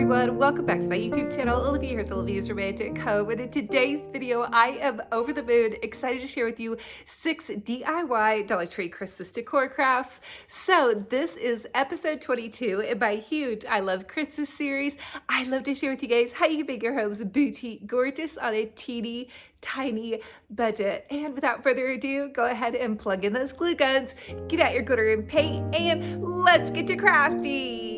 everyone, welcome back to my YouTube channel, Olivia here with Olivia's Romantic Home, and in today's video I am over the moon excited to share with you 6 DIY Dollar Tree Christmas decor crafts. So this is episode 22 in my huge I Love Christmas series. I love to share with you guys how you can make your homes boutique gorgeous on a teeny tiny budget. And without further ado, go ahead and plug in those glue guns, get out your glitter and paint, and let's get to crafting.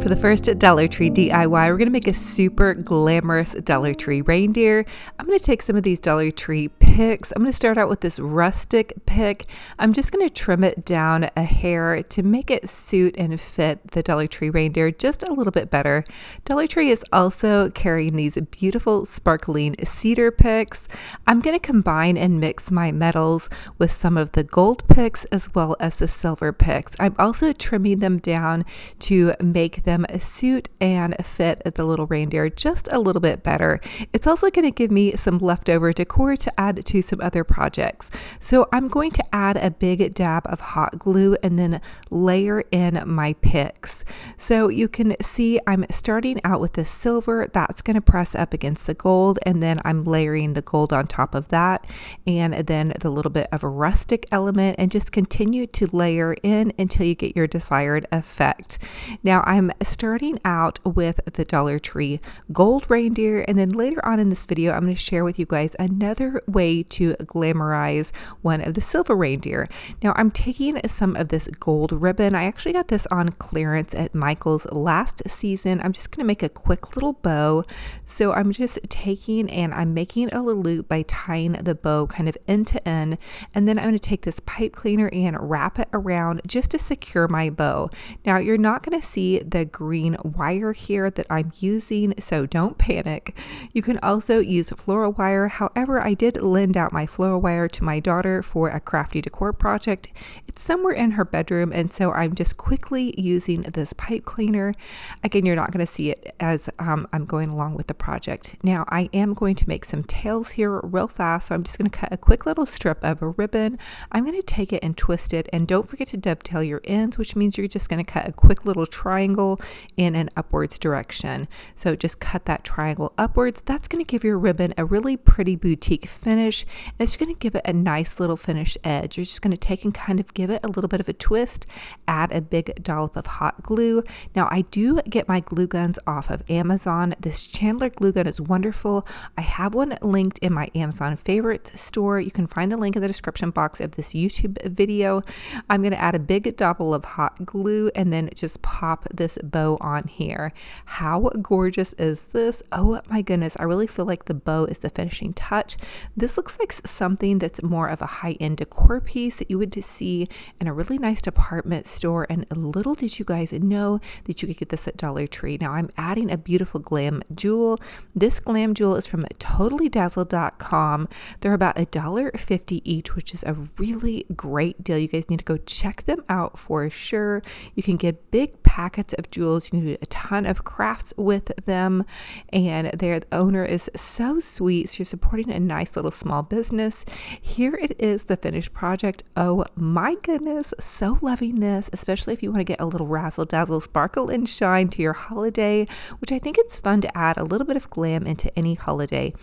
For the first Dollar Tree DIY, we're going to make a super glamorous Dollar Tree reindeer. I'm going to take some of these Dollar Tree picks. I'm going to start out with this rustic pick. I'm just going to trim it down a hair to make it suit and fit the Dollar Tree reindeer just a little bit better. Dollar Tree is also carrying these beautiful sparkling cedar picks. I'm going to combine and mix my metals with some of the gold picks as well as the silver picks. I'm also trimming them down to make them suit and fit the little reindeer just a little bit better. It's also going to give me some leftover decor to add to some other projects. So I'm going to add a big dab of hot glue and then layer in my picks. So you can see I'm starting out with the silver that's going to press up against the gold, and then I'm layering the gold on top of that, and then the little bit of a rustic element, and just continue to layer in until you get your desired effect. Now I'm starting out with the Dollar Tree gold reindeer, and then later on in this video I'm going to share with you guys another way to glamorize one of the silver reindeer. Now I'm taking some of this gold ribbon. I actually got this on clearance at Michael's last season. I'm just going to make a quick little bow. So I'm just taking and I'm making a little loop by tying the bow kind of end to end, and then I'm going to take this pipe cleaner and wrap it around just to secure my bow. Now you're not going to see the green wire here that I'm using, so don't panic. You can also use floral wire. However, I did lend out my floral wire to my daughter for a crafty decor project. It's somewhere in her bedroom, and so I'm just quickly using this pipe cleaner. Again, you're not going to see it as I'm going along with the project. Now I am going to make some tails here real fast, so I'm just going to cut a quick little strip of a ribbon. I'm going to take it and twist it, and don't forget to dovetail your ends, which means you're just going to cut a quick little triangle in an upwards direction. So just cut that triangle upwards. That's going to give your ribbon a really pretty boutique finish. It's going to give it a nice little finished edge. You're just going to take and kind of give it a little bit of a twist, add a big dollop of hot glue. Now I do get my glue guns off of Amazon. This Chandler glue gun is wonderful. I have one linked in my Amazon favorites store. You can find the link in the description box of this YouTube video. I'm going to add a big dollop of hot glue and then just pop this bow on here. How gorgeous is this? Oh my goodness, I really feel like the bow is the finishing touch. This looks like something that's more of a high-end decor piece that you would see in a really nice department store, and little did you guys know that you could get this at Dollar Tree. Now I'm adding a beautiful glam jewel. This glam jewel is from totallydazzled.com. They're about $1.50 each, which is a really great deal. You guys need to go check them out for sure. You can get big packets of jewels. You can do a ton of crafts with them, and their owner is so sweet. So you're supporting a nice little small business. Here it is, the finished project. Oh my goodness, so loving this, especially if you want to get a little razzle dazzle, sparkle and shine to your holiday, which I think it's fun to add a little bit of glam into any holiday.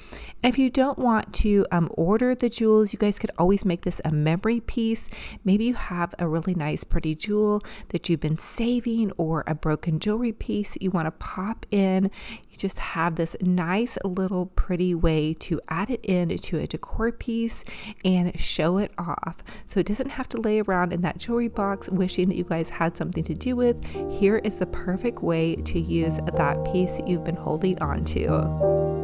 And if you don't want to order the jewels, you guys could always make this a memory piece. Maybe you have a really nice pretty jewel that you've been saving, or a broken jewelry piece that you want to pop in. You just have this nice little pretty way to add it into a decor piece and show it off. So it doesn't have to lay around in that jewelry box wishing that you guys had something to do with. Here is the perfect way to use that piece that you've been holding on to.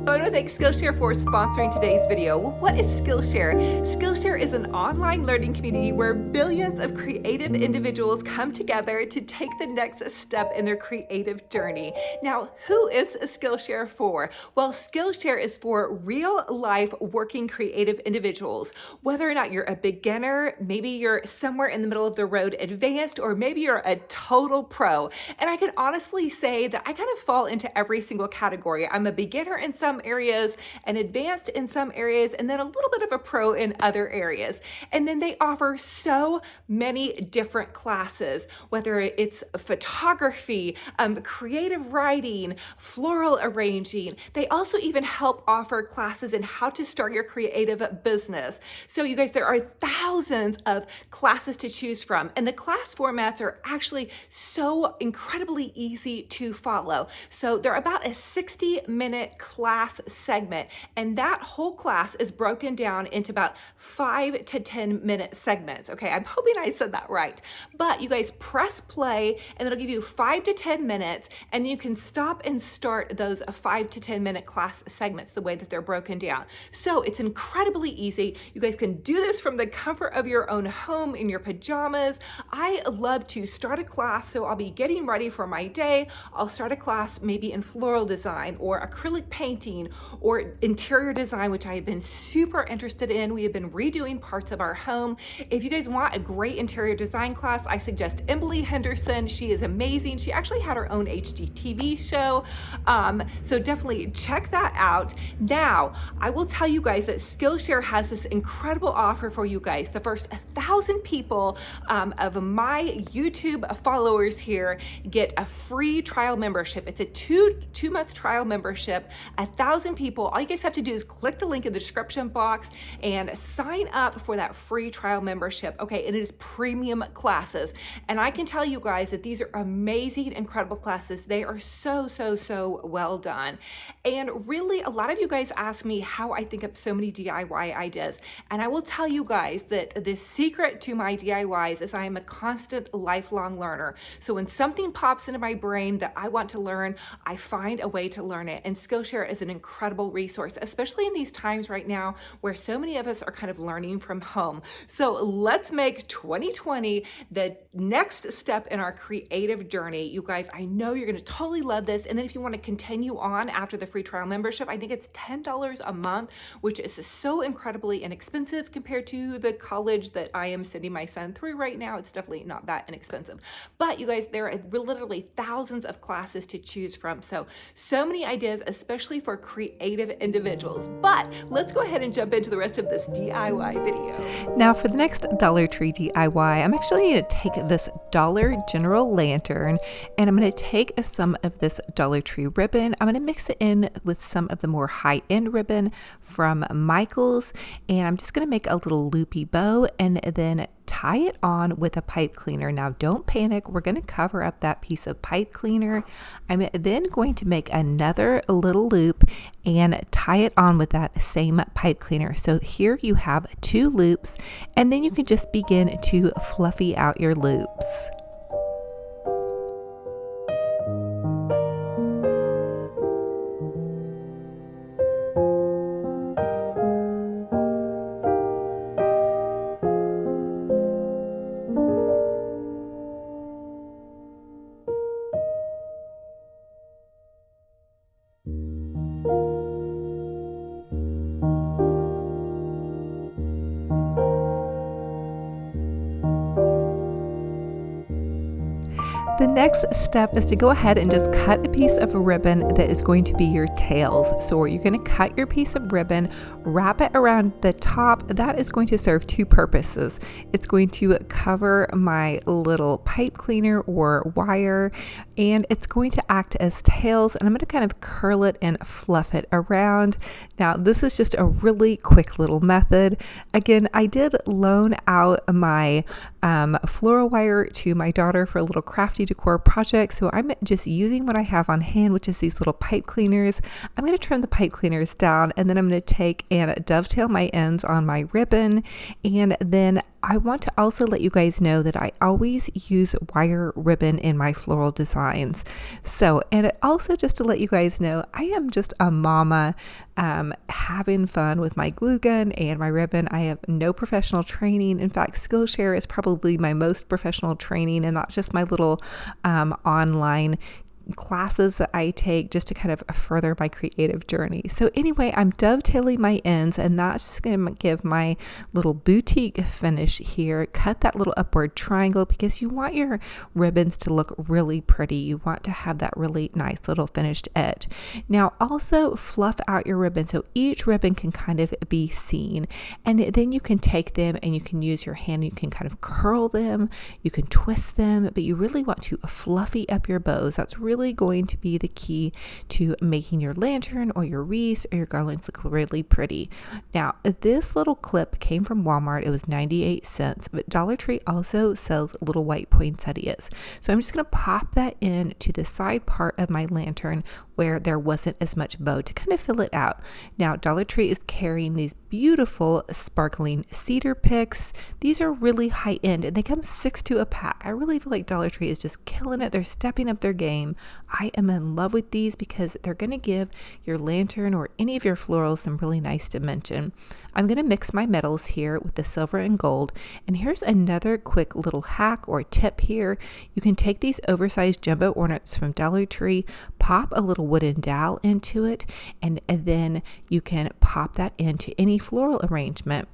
I want to thank Skillshare for sponsoring today's video. What is Skillshare? Skillshare is an online learning community where billions of creative individuals come together to take the next step in their creative journey. Now, who is Skillshare for? Well, Skillshare is for real life working creative individuals. Whether or not you're a beginner, maybe you're somewhere in the middle of the road advanced, or maybe you're a total pro. And I can honestly say that I kind of fall into every single category. I'm a beginner in some some areas, an advanced in some areas, and then a little bit of a pro in other areas. And then they offer so many different classes, whether it's photography, creative writing, floral arranging. They also even help offer classes in how to start your creative business. So you guys, there are thousands of classes to choose from, and the class formats are actually so incredibly easy to follow. So they're about a 60-minute class segment, and that whole class is broken down into about 5 to 10-minute segments. Okay, I'm hoping I said that right. But you guys press play, and it'll give you 5 to 10 minutes, and you can stop and start those 5 to 10-minute class segments the way that they're broken down. So it's incredibly easy. You guys can do this from the comfort of your own home in your pajamas. I love to start a class, so I'll be getting ready for my day. I'll start a class maybe in floral design or acrylic painting or interior design, which I have been super interested in. We have been redoing parts of our home. If you guys want a great interior design class, I suggest Emily Henderson. She is amazing. She actually had her own HGTV show. So definitely check that out. Now, I will tell you guys that Skillshare has this incredible offer for you guys. The first 1,000 people of my YouTube followers here get a free trial membership. It's a two-month trial membership. 1,000 people. All you guys have to do is click the link in the description box and sign up for that free trial membership. Okay, and it is premium classes. And I can tell you guys that these are amazing, incredible classes. They are so well done. And really, a lot of you guys ask me how I think up so many DIY ideas. And I will tell you guys that the secret to my DIYs is I am a constant lifelong learner. So when something pops into my brain that I want to learn, I find a way to learn it. And Skillshare is an incredible resource, especially in these times right now where so many of us are kind of learning from home. So let's make 2020 the next step in our creative journey. You guys, I know you're going to totally love this. And then if you want to continue on after the free trial membership, I think it's $10 a month, which is so incredibly inexpensive compared to the college that I am sending my son through right now. It's definitely not that inexpensive. But you guys, there are literally thousands of classes to choose from. So many ideas, especially for creative individuals. But let's go ahead and jump into the rest of this DIY video. Now for the next Dollar Tree DIY, I'm actually going to take this Dollar General lantern and I'm going to take some of this Dollar Tree ribbon. I'm going to mix it in with some of the more high-end ribbon from Michaels, and I'm just going to make a little loopy bow and then tie it on with a pipe cleaner. Now don't panic, we're going to cover up that piece of pipe cleaner. I'm then going to make another little loop and tie it on with that same pipe cleaner. So here you have 2 loops, and then you can just begin to fluffy out your loops. The next step is to go ahead and just cut a piece of ribbon that is going to be your tails. So you're going to cut your piece of ribbon, wrap it around the top. That is going to serve 2 purposes. It's going to cover my little pipe cleaner or wire, and it's going to act as tails, and I'm going to kind of curl it and fluff it around. Now this is just a really quick little method. Again, I did loan out my floral wire to my daughter for a little crafty decor project, so I'm just using what I have on hand, which is these little pipe cleaners. I'm going to trim the pipe cleaners down, and then I'm going to take and dovetail my ends on my ribbon. And then I want to also let you guys know that I always use wire ribbon in my floral designs. So, and also just to let you guys know, I am just a mama having fun with my glue gun and my ribbon. I have no professional training. In fact, Skillshare is probably my most professional training, and not just my little online classes that I take just to kind of further my creative journey. So anyway, I'm dovetailing my ends, and that's just going to give my little boutique finish here. Cut that little upward triangle because you want your ribbons to look really pretty. You want to have that really nice little finished edge. Now also fluff out your ribbon so each ribbon can kind of be seen, and then you can take them and you can use your hand, you can kind of curl them, you can twist them, but you really want to fluffy up your bows. That's really going to be the key to making your lantern or your wreaths or your garlands look really pretty. Now, this little clip came from Walmart. It was 98 cents, but Dollar Tree also sells little white poinsettias. So I'm just going to pop that in to the side part of my lantern where there wasn't as much bow to kind of fill it out. Now, Dollar Tree is carrying these beautiful sparkling cedar picks. These are really high end and they come 6 to a pack. I really feel like Dollar Tree is just killing it. They're stepping up their game. I am in love with these because they're going to give your lantern or any of your florals some really nice dimension. I'm going to mix my metals here with the silver and gold. And here's another quick little hack or tip here. You can take these oversized jumbo ornaments from Dollar Tree, pop a little wooden dowel into it, and then you can pop that into any floral arrangement.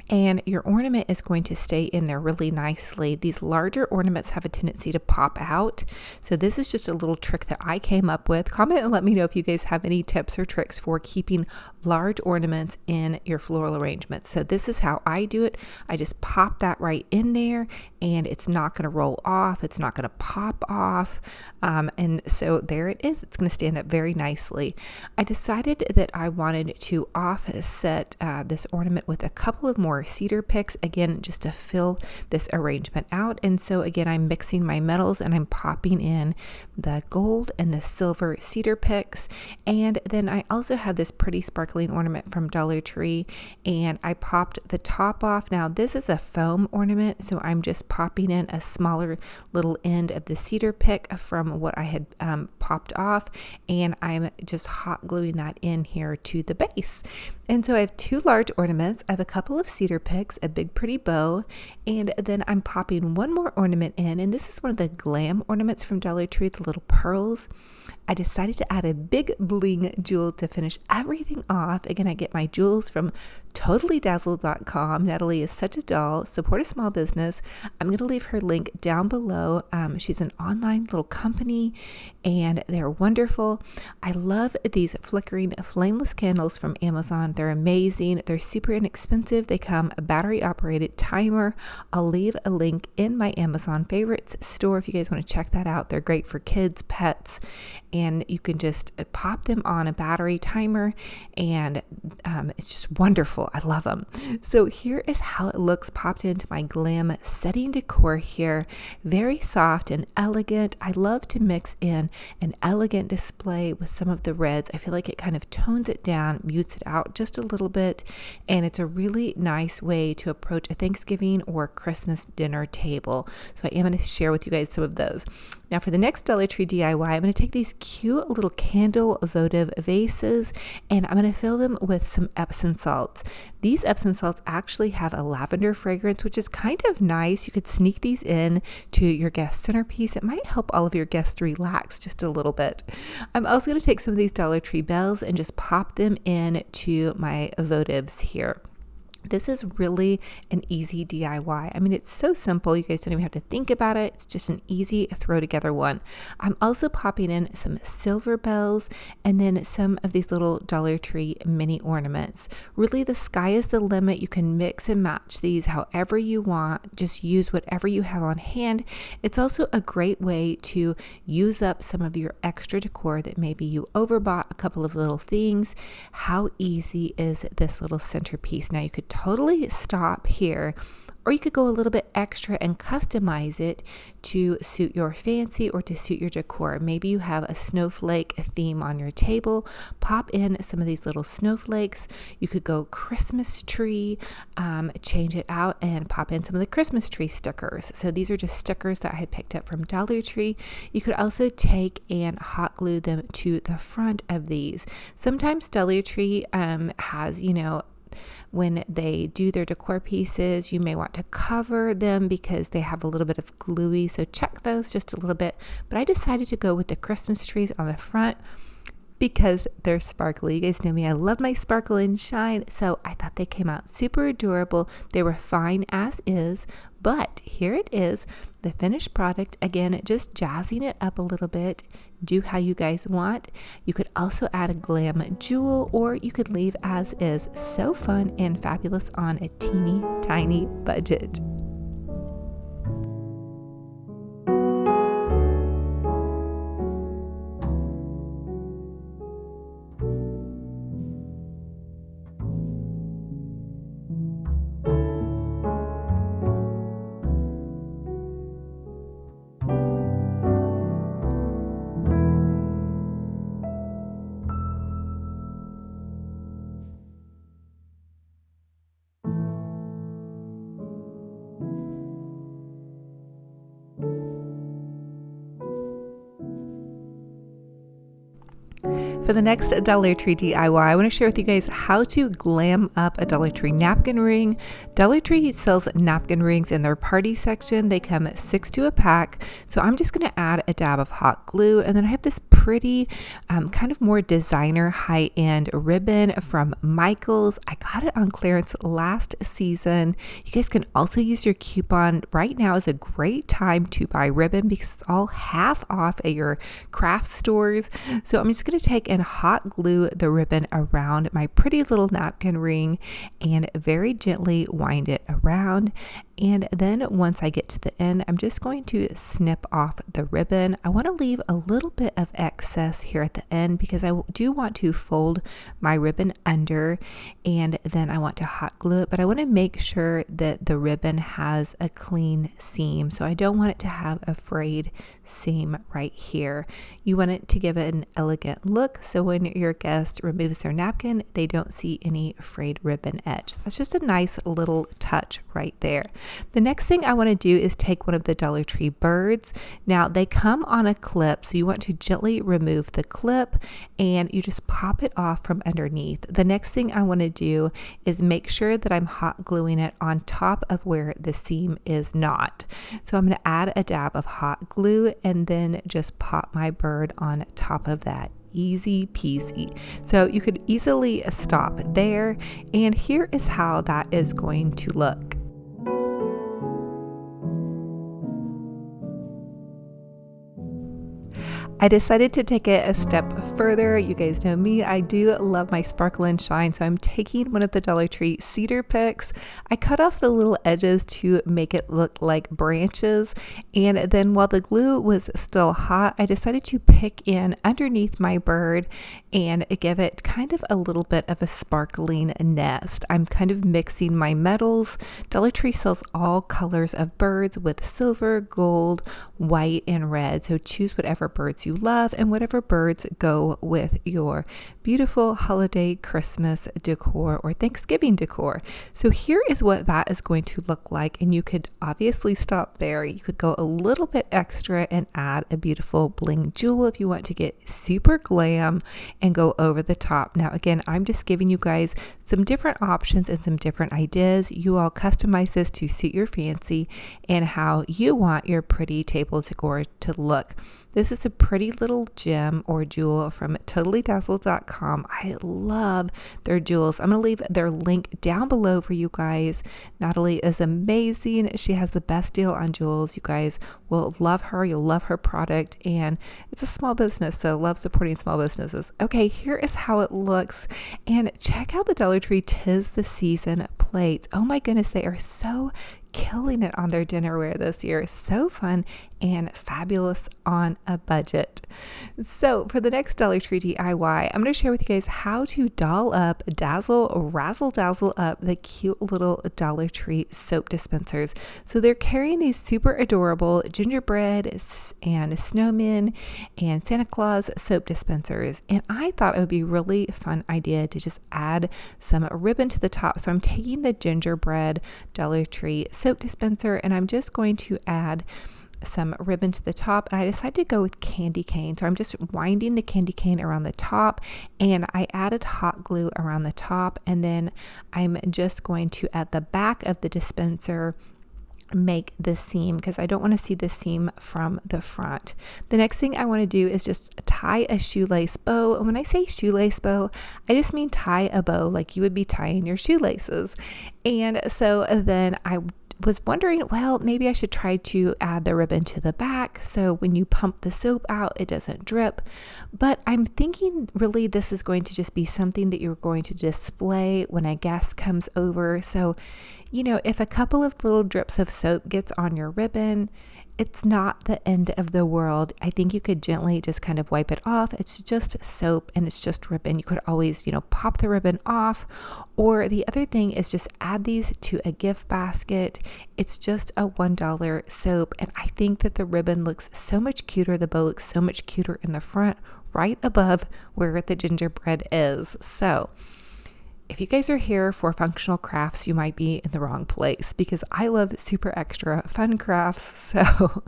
And your ornament is going to stay in there really nicely. These larger ornaments have a tendency to pop out. So this is just a little trick that I came up with. Comment and let me know if you guys have any tips or tricks for keeping large ornaments in your floral arrangements. So this is how I do it. I just pop that right in there and it's not going to roll off. It's not going to pop off. And so there it is. It's going to stand up very nicely. I decided that I wanted to offset this ornament with a couple of more cedar picks, again, just to fill this arrangement out. And so again, I'm mixing my metals and I'm popping in the gold and the silver cedar picks. And then I also have this pretty sparkling ornament from Dollar Tree, and I popped the top off. Now this is a foam ornament, so I'm just popping in a smaller little end of the cedar pick from what I had popped off, and I'm just hot gluing that in here to the base. And so I have 2 large ornaments. I have a couple of cedar picks, a big pretty bow, and then I'm popping one more ornament in, and this is one of the glam ornaments from Dollar Tree, the little pearls. I decided to add a big bling jewel to finish everything off. Again, I get my jewels from totallydazzled.com. Natalie is such a doll. Support a small business. I'm going to leave her link down below. She's an online little company and they're wonderful. I love these flickering flameless candles from Amazon. They're amazing. They're super inexpensive. They come a battery operated timer. I'll leave a link in my Amazon favorites store if you guys want to check that out. They're great for kids, pets, and you can just pop them on a battery timer and it's just wonderful. I love them. So here is how it looks popped into my glam setting decor here. Very soft and elegant. I love to mix in an elegant display with some of the reds. I feel like it kind of tones it down, mutes it out just a little bit, and it's a really nice way to approach a Thanksgiving or Christmas dinner table. So I am going to share with you guys some of those. Now for the next Dollar Tree DIY, I'm going to take these cute little candle votive vases and I'm going to fill them with some Epsom salts. These Epsom salts actually have a lavender fragrance, which is kind of nice. You could sneak these in to your guest centerpiece. It might help all of your guests relax just a little bit. I'm also going to take some of these Dollar Tree bells and just pop them in to my votives here. This is really an easy DIY. I mean, it's so simple. You guys don't even have to think about it. It's just an easy throw together one. I'm also popping in some silver bells and then some of these little Dollar Tree mini ornaments. Really, the sky is the limit. You can mix and match these however you want. Just use whatever you have on hand. It's also a great way to use up some of your extra decor that maybe you overbought a couple of little things. How easy is this little centerpiece? Now you could totally stop here, or you could go a little bit extra and customize it to suit your fancy or to suit your decor. Maybe you have a snowflake theme on your table. Pop in some of these little snowflakes. You could go Christmas tree, change it out and pop in some of the Christmas tree stickers. So these are just stickers that I had picked up from Dollar Tree. You could also take and hot glue them to the front of these. Sometimes Dollar Tree has, when they do their decor pieces, you may want to cover them because they have a little bit of gluey. So check those just a little bit. But I decided to go with the Christmas trees on the front because they're sparkly. You guys know me, I love my sparkle and shine, so I thought they came out super adorable. They were fine as is, but here it is, the finished product. Again, just jazzing it up a little bit. Do how you guys want. You could also add a glam jewel, or you could leave as is. So fun and fabulous on a teeny tiny budget. For the next Dollar Tree DIY, I want to share with you guys how to glam up a Dollar Tree napkin ring. Dollar Tree sells napkin rings in their party section. They come 6 to a pack. So I'm just going to add a dab of hot glue. And then I have this pretty kind of more designer high-end ribbon from Michaels. I got it on clearance last season. You guys can also use your coupon. Right now is a great time to buy ribbon because it's all half off at your craft stores. So I'm just going to take and hot glue the ribbon around my pretty little napkin ring and very gently wind it around. And then once I get to the end, I'm just going to snip off the ribbon. I want to leave a little bit of excess here at the end because I do want to fold my ribbon under, and then I want to hot glue it, but I want to make sure that the ribbon has a clean seam. So I don't want it to have a frayed seam right here. You want it to give it an elegant look, so when your guest removes their napkin, they don't see any frayed ribbon edge. That's just a nice little touch right there. The next thing I want to do is take one of the Dollar Tree birds. Now they come on a clip, so you want to gently remove the clip and you just pop it off from underneath. The next thing I want to do is make sure that I'm hot gluing it on top of where the seam is not. So I'm going to add a dab of hot glue and then just pop my bird on top of that. Easy peasy. So you could easily stop there, and here is how that is going to look. I decided to take it a step further. You guys know me, I do love my sparkle and shine, so I'm taking one of the Dollar Tree cedar picks. I cut off the little edges to make it look like branches, and then while the glue was still hot, I decided to pick in underneath my bird and give it kind of a little bit of a sparkling nest. I'm kind of mixing my metals. Dollar Tree sells all colors of birds with silver, gold, white, and red, so choose whatever birds you love and whatever birds go with your beautiful holiday Christmas decor or Thanksgiving decor. So here is what that is going to look like, and you could obviously stop there. You could go a little bit extra and add a beautiful bling jewel if you want to get super glam and go over the top. Now again, I'm just giving you guys some different options and some different ideas. You all customize this to suit your fancy and how you want your pretty table decor to look. This is a pretty little gem or jewel from totallydazzled.com. I love their jewels. I'm going to leave their link down below for you guys. Natalie is amazing. She has the best deal on jewels. You guys will love her. You'll love her product. And it's a small business, so love supporting small businesses. Okay, here is how it looks. And check out the Dollar Tree 'Tis the Season plates. Oh my goodness, they are so killing it on their dinnerware this year. So fun and fabulous on a budget. So for the next Dollar Tree DIY, I'm going to share with you guys how to doll up, dazzle, razzle dazzle up the cute little Dollar Tree soap dispensers. So they're carrying these super adorable gingerbread and snowmen and Santa Claus soap dispensers. And I thought it would be a really fun idea to just add some ribbon to the top. So I'm taking the gingerbread Dollar Tree soap dispenser and I'm just going to add some ribbon to the top, and I decided to go with candy cane. So I'm just winding the candy cane around the top, and I added hot glue around the top, and then I'm just going to, at the back of the dispenser, make the seam because I don't want to see the seam from the front. The next thing I want to do is just tie a shoelace bow. And when I say shoelace bow, I just mean tie a bow like you would be tying your shoelaces. And so then I was wondering, well, maybe I should try to add the ribbon to the back so when you pump the soap out, it doesn't drip. But I'm thinking really this is going to just be something that you're going to display when a guest comes over. So, if a couple of little drips of soap gets on your ribbon, it's not the end of the world. I think you could gently just kind of wipe it off. It's just soap and it's just ribbon. You could always, pop the ribbon off. Or the other thing is just add these to a gift basket. It's just a $1 soap. And I think that the ribbon looks so much cuter. The bow looks so much cuter in the front, right above where the gingerbread is. So if you guys are here for functional crafts, you might be in the wrong place because I love super extra fun crafts. So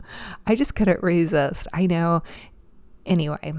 I just couldn't resist. I know. Anyway,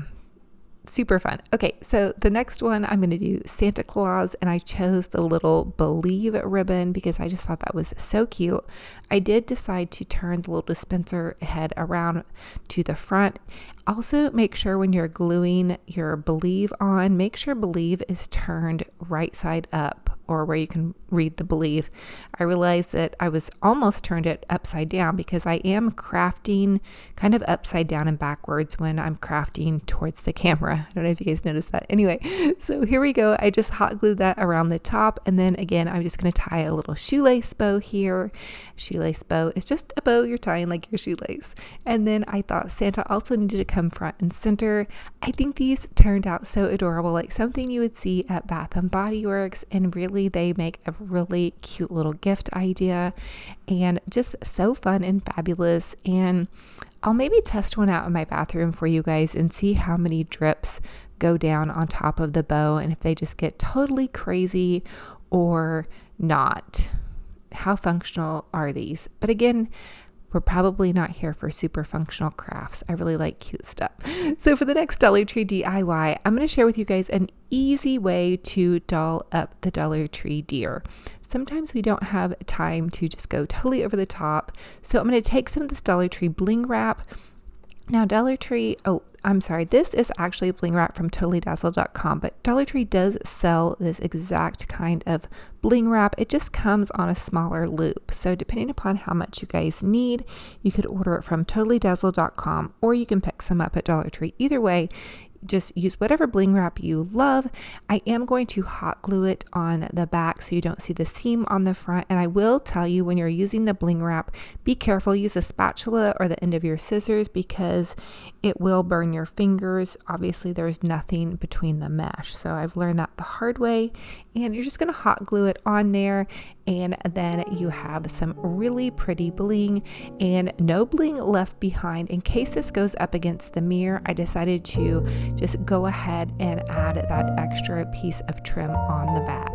super fun. Okay, so the next one I'm going to do Santa Claus, and I chose the little Believe ribbon because I just thought that was so cute. I did decide to turn the little dispenser head around to the front. Also, make sure when you're gluing your Believe on, make sure Believe is turned right side up, or where you can read the Believe. I realized that I was almost turned it upside down because I am crafting kind of upside down and backwards when I'm crafting towards the camera. I don't know if you guys noticed that. Anyway, so here we go. I just hot glued that around the top. And then again, I'm just going to tie a little shoelace bow here. Shoelace bow is just a bow you're tying like your shoelace. And then I thought Santa also needed to come front and center. I think these turned out so adorable, like something you would see at Bath and Body Works, and really they make a really cute little gift idea and just so fun and fabulous. And I'll maybe test one out in my bathroom for you guys and see how many drips go down on top of the bow and if they just get totally crazy or not. How functional are these? But again, we're probably not here for super functional crafts. I really like cute stuff. So for the next Dollar Tree DIY, I'm going to share with you guys an easy way to doll up the Dollar Tree deer. Sometimes we don't have time to just go totally over the top. So I'm going to take some of this Dollar Tree bling wrap. Now Dollar Tree, this is actually a bling wrap from totallydazzled.com, but Dollar Tree does sell this exact kind of bling wrap. It just comes on a smaller loop. So depending upon how much you guys need, you could order it from totallydazzled.com or you can pick some up at Dollar Tree. Either way, just use whatever bling wrap you love. I am going to hot glue it on the back so you don't see the seam on the front. And I will tell you, when you're using the bling wrap, be careful. Use a spatula or the end of your scissors because it will burn your fingers. Obviously, there's nothing between the mesh. So I've learned that the hard way. And you're just going to hot glue it on there. And then you have some really pretty bling and no bling left behind. In case this goes up against the mirror, I decided to just go ahead and add that extra piece of trim on the back.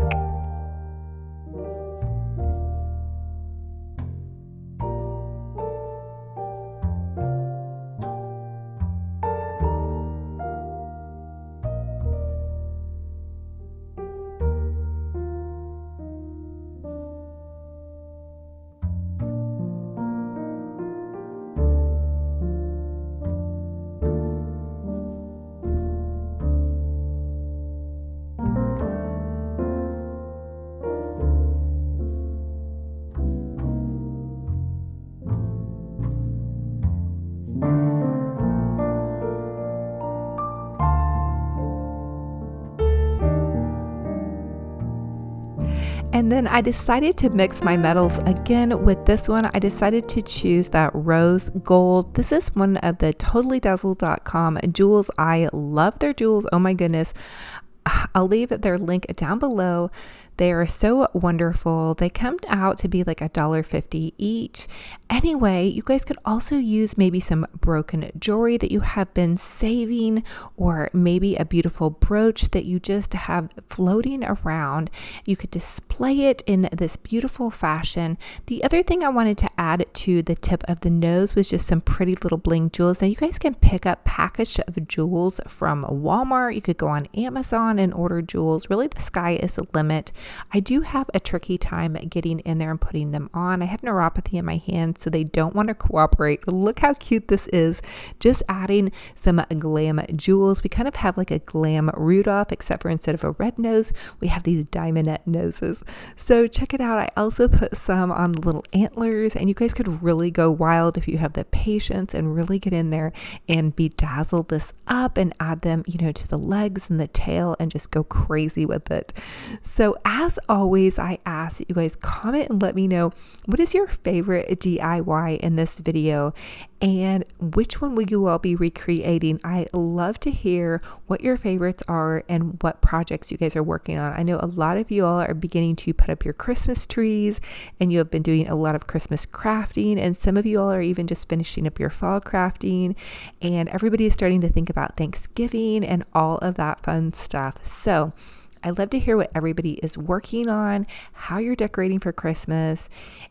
And then I decided to mix my metals again with this one. I decided to choose that rose gold. This is one of the totallydazzled.com jewels. I love their jewels. Oh my goodness. I'll leave their link down below. They are so wonderful. They come out to be like $1.50 each. Anyway, you guys could also use maybe some broken jewelry that you have been saving, or maybe a beautiful brooch that you just have floating around. You could display it in this beautiful fashion. The other thing I wanted to add to the tip of the nose was just some pretty little bling jewels. Now you guys can pick up package of jewels from Walmart. You could go on Amazon and order jewels. Really, the sky is the limit. I do have a tricky time getting in there and putting them on. I have neuropathy in my hands, so they don't want to cooperate. But look how cute this is. Just adding some glam jewels. We kind of have like a glam Rudolph, except for instead of a red nose, we have these diamond noses. So check it out. I also put some on the little antlers, and you guys could really go wild if you have the patience and really get in there and bedazzle this up and add them, to the legs and the tail and just go crazy with it. So as always, I ask that you guys comment and let me know, what is your favorite DIY in this video, and which one will you all be recreating? I love to hear what your favorites are and what projects you guys are working on. I know a lot of you all are beginning to put up your Christmas trees, and you have been doing a lot of Christmas crafting, and some of you all are even just finishing up your fall crafting, and everybody is starting to think about Thanksgiving and all of that fun stuff. So I love to hear what everybody is working on, how you're decorating for Christmas,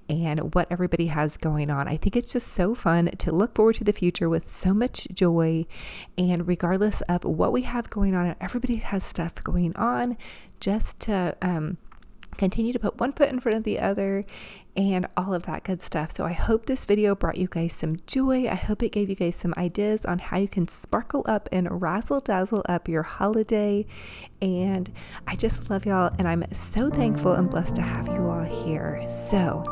and what everybody has going on. I think it's just so fun to look forward to the future with so much joy. And regardless of what we have going on, everybody has stuff going on, just to continue to put one foot in front of the other and all of that good stuff. So I hope this video brought you guys some joy. I hope it gave you guys some ideas on how you can sparkle up and razzle dazzle up your holiday. And I just love y'all, and I'm so thankful and blessed to have you all here. So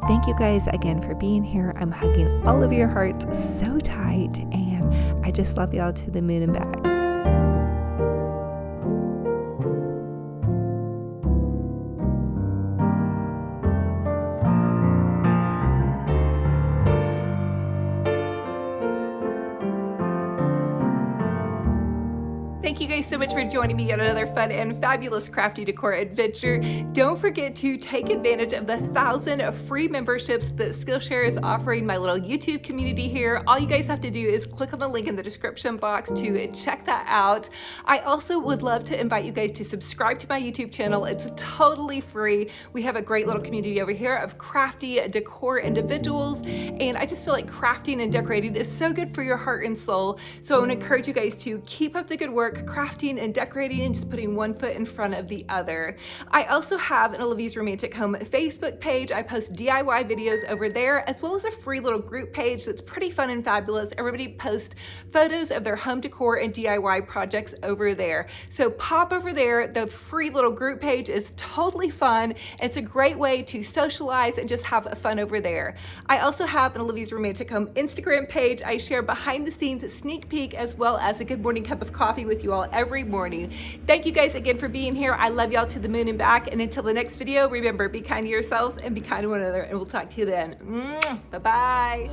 thank you guys again for being here. I'm hugging all of your hearts so tight, and I just love y'all to the moon and back. Thank you guys so much for joining me on another fun and fabulous crafty decor adventure. Don't forget to take advantage of the 1,000 free memberships that Skillshare is offering my little YouTube community here. All you guys have to do is click on the link in the description box to check that out. I also would love to invite you guys to subscribe to my YouTube channel. It's totally free. We have a great little community over here of crafty decor individuals, and I just feel like crafting and decorating is so good for your heart and soul. So I want to encourage you guys to keep up the good work crafting and decorating and just putting one foot in front of the other. I also have an Olivia's Romantic Home Facebook page. I post DIY videos over there, as well as a free little group page that's pretty fun and fabulous. Everybody posts photos of their home decor and DIY projects over there. So pop over there. The free little group page is totally fun. It's a great way to socialize and just have fun over there. I also have an Olivia's Romantic Home Instagram page. I share behind the scenes sneak peek, as well as a good morning cup of coffee with you all every morning. Thank you guys again for being here. I love y'all to the moon and back. And until the next video, remember, be kind to yourselves and be kind to one another. And we'll talk to you then. Bye-bye.